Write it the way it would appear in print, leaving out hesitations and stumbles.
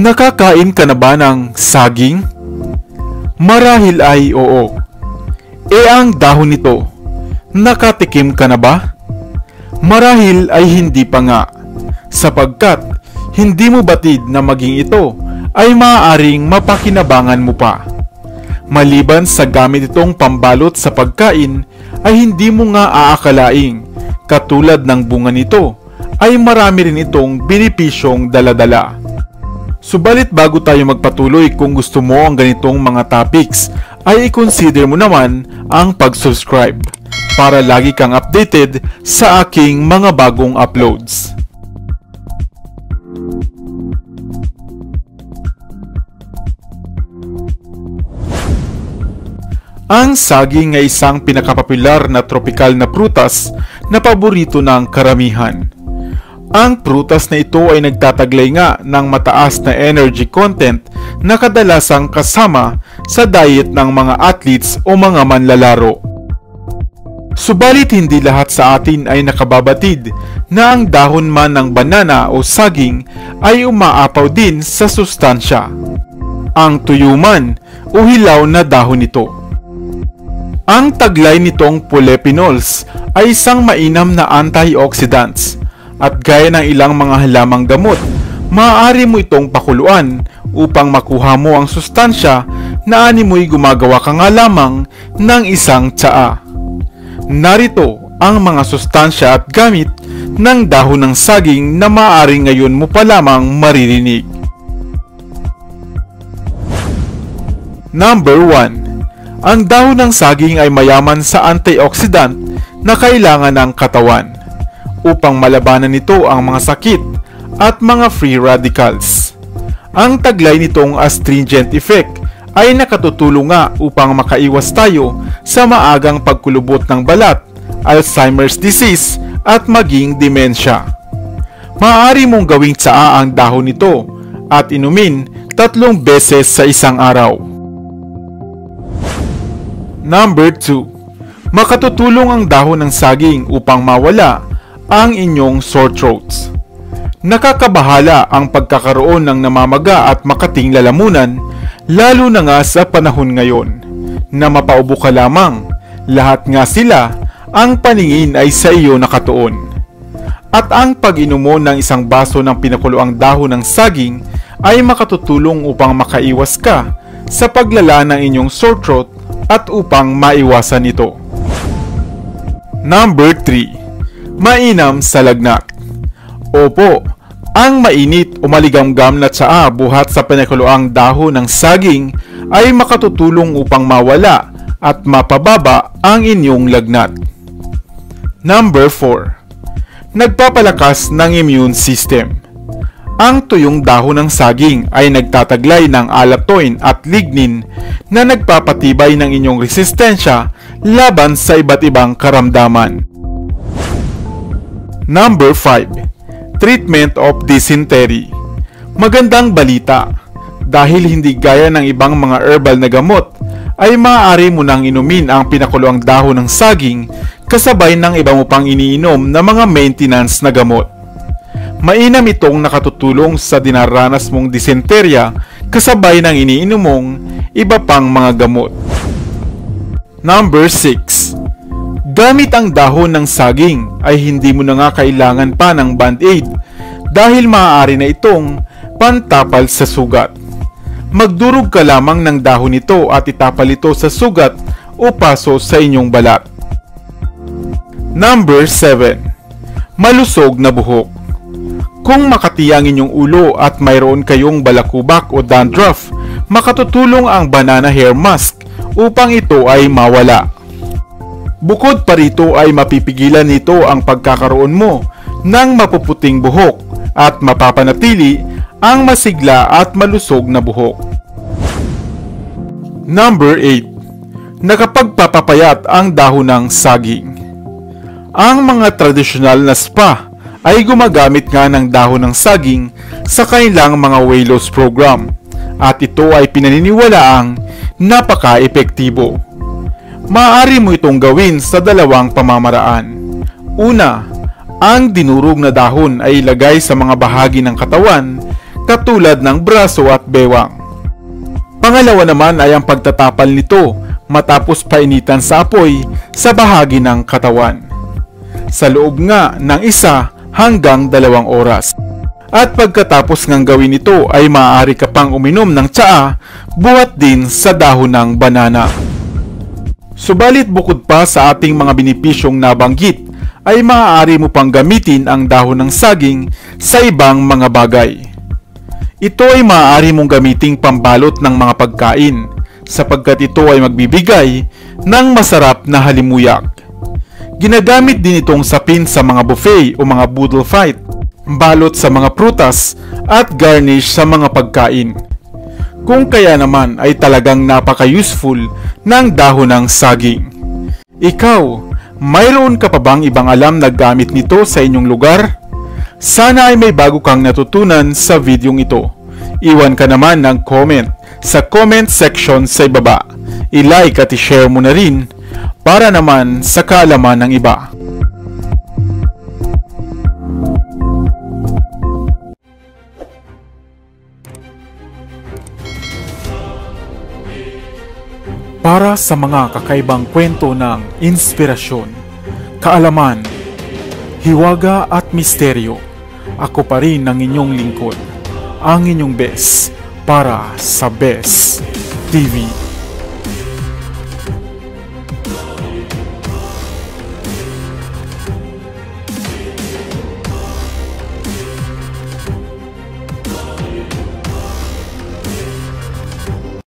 Nakakain ka na ba ng saging? Marahil ay oo. Ang dahon nito, nakatikim ka na ba? Marahil ay hindi pa nga, sapagkat hindi mo batid na maging ito ay maaaring mapakinabangan mo pa. Maliban sa gamit itong pambalot sa pagkain, ay hindi mo nga aakalaing, katulad ng bunga nito, ay marami rin itong benepisyong daladala. Subalit bago tayo magpatuloy, kung gusto mo ang ganitong mga topics, ay i-consider mo naman ang pag-subscribe para lagi kang updated sa aking mga bagong uploads. Ang saging ay isang pinakapopular na tropikal na prutas na paborito ng karamihan. Ang prutas na ito ay nagtataglay nga ng mataas na energy content na kadalasang kasama sa diet ng mga athletes o mga manlalaro. Subalit hindi lahat sa atin ay nakababatid na ang dahon man ng banana o saging ay umaapaw din sa sustansya. Ang tuyo man o hilaw na dahon nito. Ang taglay nitong polyphenols ay isang mainam na antioxidants. At gaya ng ilang mga halamang gamot, maaari mo itong pakuluan upang makuha mo ang sustansya na animoy gumagawa ka nga lamang ng isang tsaa. Narito ang mga sustansya at gamit ng dahon ng saging na maaari ngayon mo pa lamang maririnig. Number 1. Ang dahon ng saging ay mayaman sa antioxidant na kailangan ng katawan upang malabanan nito ang mga sakit at mga free radicals. Ang taglay nitong astringent effect ay nakatutulong nga upang makaiwas tayo sa maagang pagkulubot ng balat, Alzheimer's disease at maging demensya. Maaari mong gawing tsaa ang dahon nito at inumin 3 beses sa isang araw. Number 2. Makatutulong ang dahon ng saging upang mawala ang inyong sore throats. Nakakabahala ang pagkakaroon ng namamaga at makating lalamunan, lalo na nga sa panahon ngayon, na mapaubo ka lamang, lahat nga sila, ang paningin ay sa iyo nakatuon. At ang pag-inom mo ng isang baso ng pinakuluang dahon ng saging ay makatutulong upang makaiwas ka sa paglala ng inyong sore throat at upang maiwasan ito. Number 3. Mainam sa lagnat. Opo, ang mainit o maligamgam na tsaa buhat sa pinakuluang dahon ng saging ay makatutulong upang mawala at mapababa ang inyong lagnat. Number 4. Nagpapalakas ng immune system. Ang tuyong dahon ng saging ay nagtataglay ng allantoin at lignin na nagpapatibay ng inyong resistensya laban sa iba't ibang karamdaman. Number 5. Treatment of dysentery. Magandang balita, dahil hindi gaya ng ibang mga herbal na gamot, ay maaari mo nang inumin ang pinakuluang dahon ng saging kasabay ng iba mo pang iniinom na mga maintenance na gamot. Mainam itong nakatutulong sa dinaranas mong dysenterya kasabay ng iniinom mong iba pang mga gamot. Number 6. Gamit ang dahon ng saging ay hindi mo na nga kailangan pa ng band-aid dahil maaari na itong pantapal sa sugat. Magdurog ka lamang ng dahon nito at itapal ito sa sugat o paso sa inyong balat. Number 7. Malusog na buhok. Kung makati ang inyong ulo at mayroon kayong balakubak o dandruff, makatutulong ang banana hair mask upang ito ay mawala. Bukod pa rito ay mapipigilan nito ang pagkakaroon mo ng mapuputing buhok at mapapanatili ang masigla at malusog na buhok. Number 8. Nakapagpapapayat ang dahon ng saging. Ang mga tradisyonal na spa ay gumagamit nga ng dahon ng saging sa kanilang mga weight loss program at ito ay pinaniniwalaang napaka-epektibo. Maaari mo itong gawin sa 2 pamamaraan. Una, ang dinurog na dahon ay ilagay sa mga bahagi ng katawan katulad ng braso at bewang. Pangalawa naman ay ang pagtatapal nito matapos painitan sa apoy sa bahagi ng katawan, sa loob nga ng 1 hanggang 2 oras. At pagkatapos ng gawin ito ay maaari ka pang uminom ng tsaa buhat din sa dahon ng banana. Subalit bukod pa sa ating mga benepisyong nabanggit, ay maaari mo pang gamitin ang dahon ng saging sa ibang mga bagay. Ito ay maaari mong gamiting pambalot ng mga pagkain sapagkat ito ay magbibigay ng masarap na halimuyak. Ginagamit din itong sapin sa mga buffet o mga boodle fight, balot sa mga prutas at garnish sa mga pagkain. Kung kaya naman ay talagang napaka-useful ng dahon ng saging. Ikaw, mayroon ka pa bang ibang alam na gamit nito sa inyong lugar? Sana ay may bago kang natutunan sa videong ito. Iwan ka naman ng comment sa comment section sa ibaba. I-like at i-share mo na rin para naman sa kaalaman ng iba. Para sa mga kakaibang kwento ng inspirasyon, kaalaman, hiwaga at misteryo, ako pa rin ang inyong lingkod, ang inyong best para sa Best TV.